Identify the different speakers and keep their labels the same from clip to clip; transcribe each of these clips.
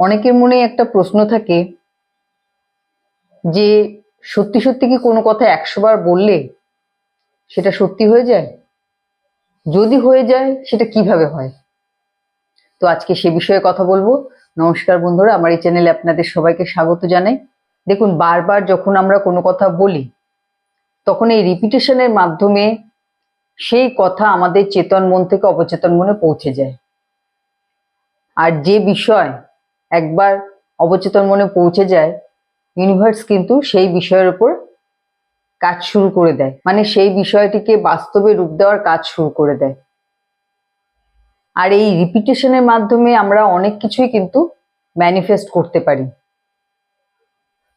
Speaker 1: অনেকের মনে একটা প্রশ্ন থাকে যে সত্যি সত্যি কি কোনো কথা 100 বার বললে সেটা সত্যি হয়ে যায়? যদি হয়ে যায় সেটা কিভাবে হয়? তো আজকে সে বিষয়ে কথা বলবো। নমস্কার বন্ধুরা, আমার এই চ্যানেলে আপনাদের সবাইকে স্বাগত জানাই। দেখুন, বারবার যখন আমরা কোনো কথা বলি তখন এই রিপিটেশনের মাধ্যমে সেই কথা আমাদের চেতন মন থেকে অবচেতন মনে পৌঁছে যায়। আর যে বিষয় একবার অবচেতন মনে পৌঁছে যায়, ইউনিভার্স কিন্তু সেই বিষয়ের উপর কাজ শুরু করে দেয়, মানে সেই বিষয়টিকে বাস্তবে রূপ দেওয়ার কাজ শুরু করে দেয়। আর এই রিপিটেশনের মাধ্যমে আমরা অনেক কিছুই কিন্তু ম্যানিফেস্ট করতে পারি।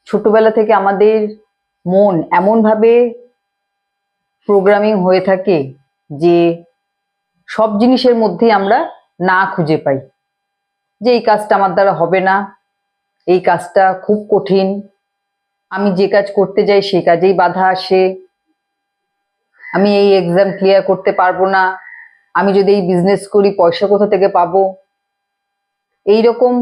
Speaker 1: ছোটবেলা থেকে আমাদের মন এমনভাবে প্রোগ্রামিং হয়ে থাকে যে সব জিনিসের মধ্যেই আমরা না খুঁজে পাই, যে এই কাজটা আমার দ্বারা হবে না, এই কাজটা খুব কঠিন, আমি যে কাজ করতে যাই সেই কাজেই বাধা আসে, আমি এই এক্সাম ক্লিয়ার করতে পারবো না, আমি যদি এই বিজনেস করি পয়সা কোথা থেকে পাবো। এইরকম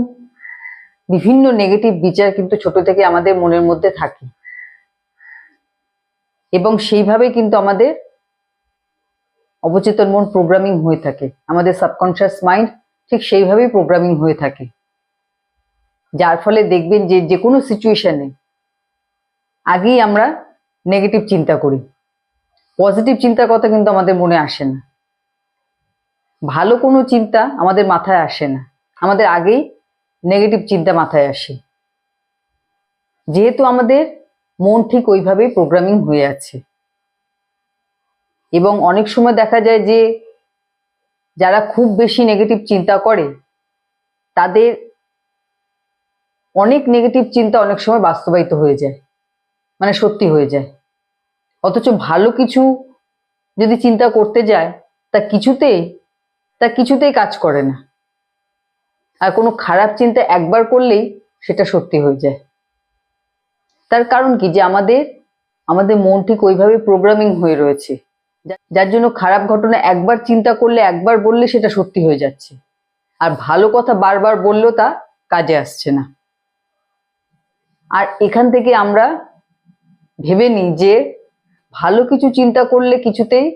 Speaker 1: বিভিন্ন নেগেটিভ বিচার কিন্তু ছোট থেকে আমাদের মনের মধ্যে থাকে, এবং সেইভাবে কিন্তু আমাদের অবচেতন মন প্রোগ্রামিং হয়ে থাকে, আমাদের সাবকনশিয়াস মাইন্ড ঠিক সেইভাবেই প্রোগ্রামিং হয়ে থাকে। যার ফলে দেখবেন যে যে কোনো সিচুয়েশনে আগেই আমরা নেগেটিভ চিন্তা করি, পজিটিভ চিন্তার কথা কিন্তু আমাদের মনে আসে না, ভালো কোনো চিন্তা আমাদের মাথায় আসে না, আমাদের আগেই নেগেটিভ চিন্তা মাথায় আসে, যেহেতু আমাদের মন ঠিক ওইভাবেই প্রোগ্রামিং হয়ে আছে। এবং অনেক সময় দেখা যায় যে যারা খুব বেশি নেগেটিভ চিন্তা করে তাদের অনেক নেগেটিভ চিন্তা অনেক সময় বাস্তবায়িত হয়ে যায়, মানে সত্যি হয়ে যায়। অথচ ভালো কিছু যদি চিন্তা করতে যায় তা কিছুতেই কাজ করে না। আর কোনো খারাপ চিন্তা একবার করলেই সেটা সত্যি হয়ে যায়। তার কারণ কি, যে আমাদের মন ঠিক ওইভাবে প্রোগ্রামিং হয়ে রয়েছে, যার জন্য খারাপ ঘটনা একবার চিন্তা করলে, একবার বললে সেটা সত্যি হয়ে যাচ্ছে, আর ভালো কথা বারবার বললেও তা কাজে আসছে না। আর এখান থেকে আমরা ভেবে নিই যে ভালো কিছু চিন্তা করলে কিছুতেই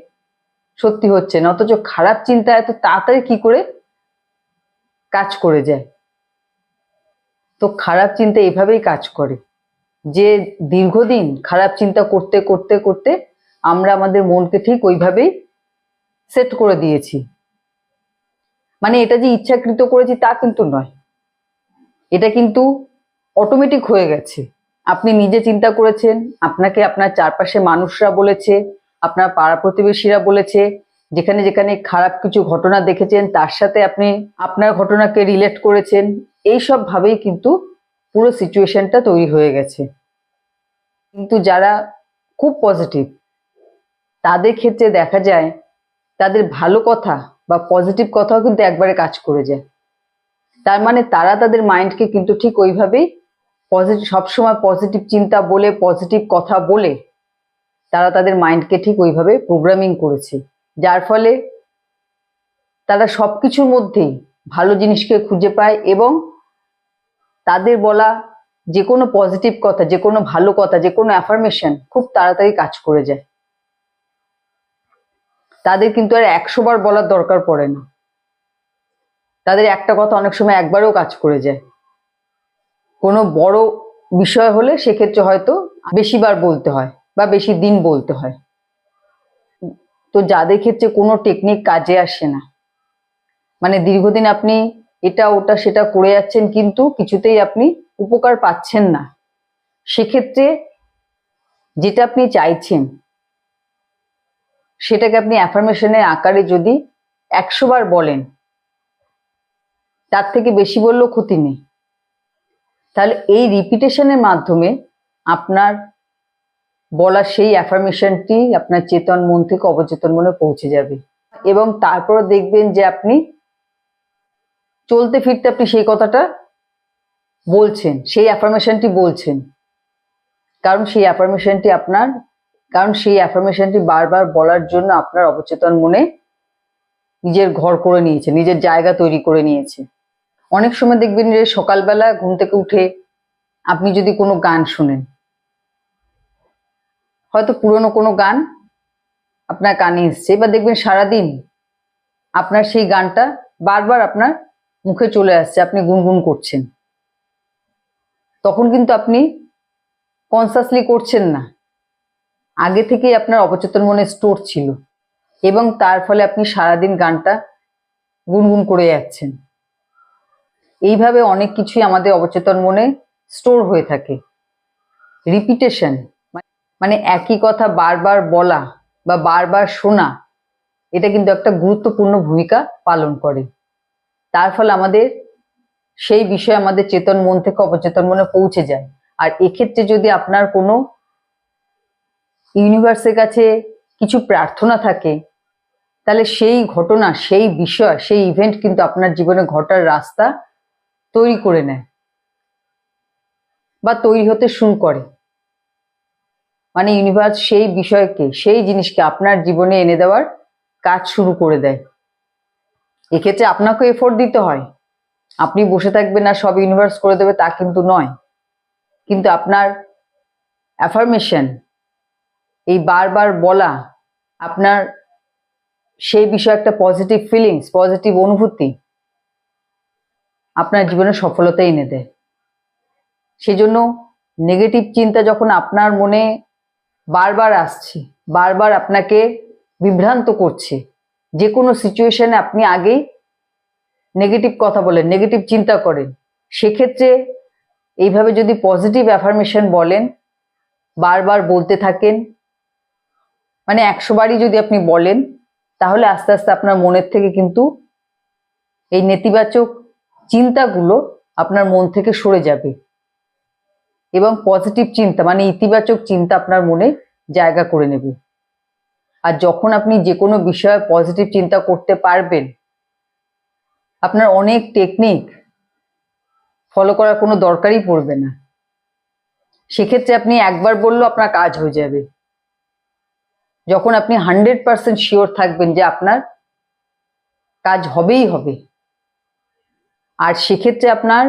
Speaker 1: সত্যি হচ্ছে না, অথচ খারাপ চিন্তা এত তাড়াতাড়ি কি করে কাজ করে যায়। তো খারাপ চিন্তা এভাবেই কাজ করে যে দীর্ঘদিন খারাপ চিন্তা করতে করতে করতে আমরা আমাদের মনকে ঠিক ওইভাবেই সেট করে দিয়েছি। মানে এটা যে ইচ্ছাকৃত করেছি তা কিন্তু নয়, এটা কিন্তু অটোমেটিক হয়ে গেছে। আপনি নিজে চিন্তা করেছেন, আপনাকে আপনার চারপাশে মানুষরা বলেছে, আপনার পাড়া প্রতিবেশীরা বলেছে, যেখানে যেখানে খারাপ কিছু ঘটনা দেখেছেন তার সাথে আপনি আপনার ঘটনাকে রিলেট করেছেন। এইসব ভাবেই কিন্তু পুরো সিচুয়েশনটা তৈরি হয়ে গেছে। কিন্তু যারা খুব পজিটিভ তাদের ক্ষেত্রে দেখা যায় তাদের ভালো কথা বা পজিটিভ কথাও কিন্তু একবারে কাজ করে যায়। তার মানে তারা তাদের মাইন্ডকে কিন্তু ঠিক ওইভাবেই সবসময় পজিটিভ চিন্তা বলে, পজিটিভ কথা বলে তারা তাদের মাইন্ডকে ঠিক ওইভাবে প্রোগ্রামিং করেছে, যার ফলে তারা সবকিছুর মধ্যেই ভালো জিনিসকে খুঁজে পায়, এবং তাদের বলা যে কোনো পজিটিভ কথা, যে কোনো ভালো কথা, যে কোনো অ্যাফার্মেশন খুব তাড়াতাড়ি কাজ করে যায়। তাদের কিন্তু আর 100 বার বলার দরকার পড়ে না, তাদের একটা কথা অনেক সময় একবারেও কাজ করে যায়। কোনো বড় বিষয় হলে সেক্ষেত্রে হয়তো বেশিবার বলতে হয় বা বেশি দিন বলতে হয়। তো যাদের ক্ষেত্রে কোনো টেকনিক কাজে আসে না, মানে দীর্ঘদিন আপনি এটা ওটা সেটা করে যাচ্ছেন কিন্তু কিছুতেই আপনি উপকার পাচ্ছেন না, সেক্ষেত্রে যেটা আপনি চাইছেন সেটাকে আপনি অ্যাফার্মেশনের আকারে যদি 100 বার বলেন, তার থেকে বেশি বললেও ক্ষতি নেই। তাহলে এই রিপিটেশনের মাধ্যমে আপনার বলা সেই অ্যাফার্মেশনটি আপনার চেতন মন থেকে অবচেতন মনে পৌঁছে যাবে, এবং তারপর দেখবেন যে আপনি চলতে ফিরতে আপনি সেই কথাটা বলছেন, সেই অ্যাফার্মেশনটি বলছেন, কারণ সেই অ্যাফার্মেশনটি বারবার বলার জন্য আপনার অবচেতন মনে নিজের ঘর করে নিয়েছে, নিজের জায়গা তৈরি করে নিয়েছে। অনেক সময় দেখবেন যে সকালবেলা ঘুম থেকে উঠে আপনি যদি কোনো গান শুনেন, হয়তো পুরনো কোনো গান আপনার কানে এসছে, বা দেখবেন সারাদিন আপনার সেই গানটা বারবার আপনার মুখে চলে আসছে, আপনি গুনগুন করছেন। তখন কিন্তু আপনি কনসাসলি করছেন না, আগে থেকেই আপনার অবচেতন মনে স্টোর ছিল, এবং তার ফলে আপনি সারাদিন গানটা গুনগুন করে যাচ্ছেন। এইভাবে অনেক কিছুই আমাদের অবচেতন মনে স্টোর হয়ে থাকে। রিপিটেশন মানে একই কথা বারবার বলা বা বারবার শোনা, এটা কিন্তু একটা গুরুত্বপূর্ণ ভূমিকা পালন করে। তার ফলে আমাদের সেই বিষয় আমাদের চেতন মন থেকে অবচেতন মনে পৌঁছে যায়। আর এক্ষেত্রে যদি আপনার কোনো ইউনিভার্সের কাছে কিছু প্রার্থনা থাকে, তাহলে সেই ঘটনা, সেই বিষয়, সেই ইভেন্ট কিন্তু আপনার জীবনে ঘটার রাস্তা তৈরি করে নেয় বা তৈরি হতে শুরু করে। মানে ইউনিভার্স সেই বিষয়কে, সেই জিনিসকে আপনার জীবনে এনে দেওয়ার কাজ শুরু করে দেয়। এক্ষেত্রে আপনাকে এফোর্ট দিতে হয়, আপনি বসে থাকবেন আর সব ইউনিভার্স করে দেবে তা কিন্তু নয়। কিন্তু আপনার অ্যাফার্মেশন, এই বারবার বলা, আপনার সেই বিষয়ে একটা পজিটিভ ফিলিংস, পজিটিভ অনুভূতি আপনার জীবনে সফলতা এনে দেয়। সেজন্য নেগেটিভ চিন্তা যখন আপনার মনে বারবার আসছে, বারবার আপনাকে বিভ্রান্ত করছে, যে কোনো সিচুয়েশনে আপনি আগেই নেগেটিভ কথা বলেন, নেগেটিভ চিন্তা করেন, সেক্ষেত্রে এইভাবে যদি পজিটিভ অ্যাফার্মেশন বলেন, বারবার বলতে থাকেন, মানে 100 বারই যদি আপনি বলেন, তাহলে আস্তে আস্তে আপনার মনের থেকে কিন্তু এই নেতিবাচক চিন্তাগুলো আপনার মন থেকে সরে যাবে, এবং পজিটিভ চিন্তা মানে ইতিবাচক চিন্তা আপনার মনে জায়গা করে নেবে। আর যখন আপনি যে কোনো বিষয়ে পজিটিভ চিন্তা করতে পারবেন, আপনার অনেক টেকনিক ফলো করার কোনো দরকারই পড়বে না। সেক্ষেত্রে আপনি একবার বললেও আপনার কাজ হয়ে যাবে। যখন আপনি 100% শিওর থাকবেন যে আপনার কাজ হবেই হবে, আর সেক্ষেত্রে আপনার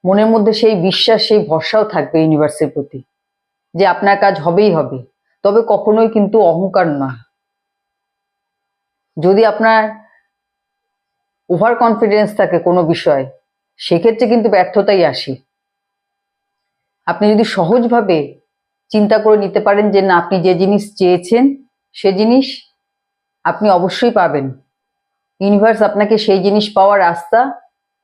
Speaker 1: মনের মধ্যে সেই বিশ্বাস, সেই ভরসাও থাকবে ইউনিভার্সের প্রতি যে আপনার কাজ হবেই হবে, তবে কখনোই কিন্তু অহংকার নয়। যদি আপনার ওভার কনফিডেন্স থাকে কোনো বিষয়ে, সেক্ষেত্রে কিন্তু ব্যর্থতাই আসে। আপনি যদি সহজভাবে চিন্তা করে নিতে পারেন যে না, আপনি যে জিনিস চেয়েছেন সে জিনিস আপনি অবশ্যই পাবেন, ইউনিভার্স আপনাকে সেই জিনিস পাওয়ার রাস্তা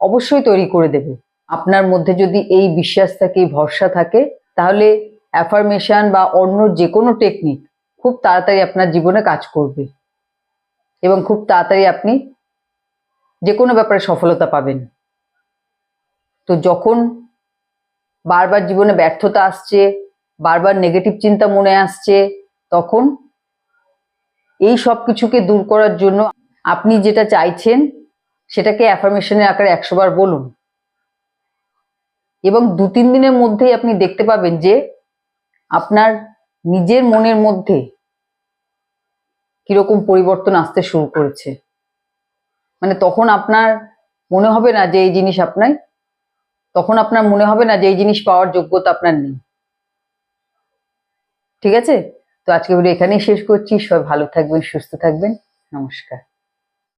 Speaker 1: অবশ্যই তৈরি করে দেবে। আপনার মধ্যে যদি এই বিশ্বাস থাকে, এই ভরসা থাকে, তাহলে অ্যাফার্মেশন বা অন্য যে কোনো টেকনিক খুব তাড়াতাড়ি আপনার জীবনে কাজ করবে, এবং খুব তাড়াতাড়ি আপনি যে কোনো ব্যাপারে সফলতা পাবেন। তো যখন বারবার জীবনে ব্যর্থতা আসছে, বারবার নেগেটিভ চিন্তা মনে আসছে, তখন এই সব কিছুকে দূর করার জন্য আপনি যেটা চাইছেন সেটাকে অ্যাফার্মেশনের আকারে 100 বার বলুন, এবং 2-3 দিনের মধ্যেই আপনি দেখতে পাবেন যে আপনার নিজের মনের মধ্যে কিরকম পরিবর্তন আসতে শুরু করেছে। মানে তখন আপনার মনে হবে না যে এই জিনিস আপনার, তখন আপনার মনে হবে না যে এই জিনিস পাওয়ার যোগ্যতা আপনার নেই। ঠিক আছে? তো আজকে ভিডিও এখানেই শেষ করছি। সবাই ভালো থাকবেন, সুস্থ থাকবেন। নমস্কার।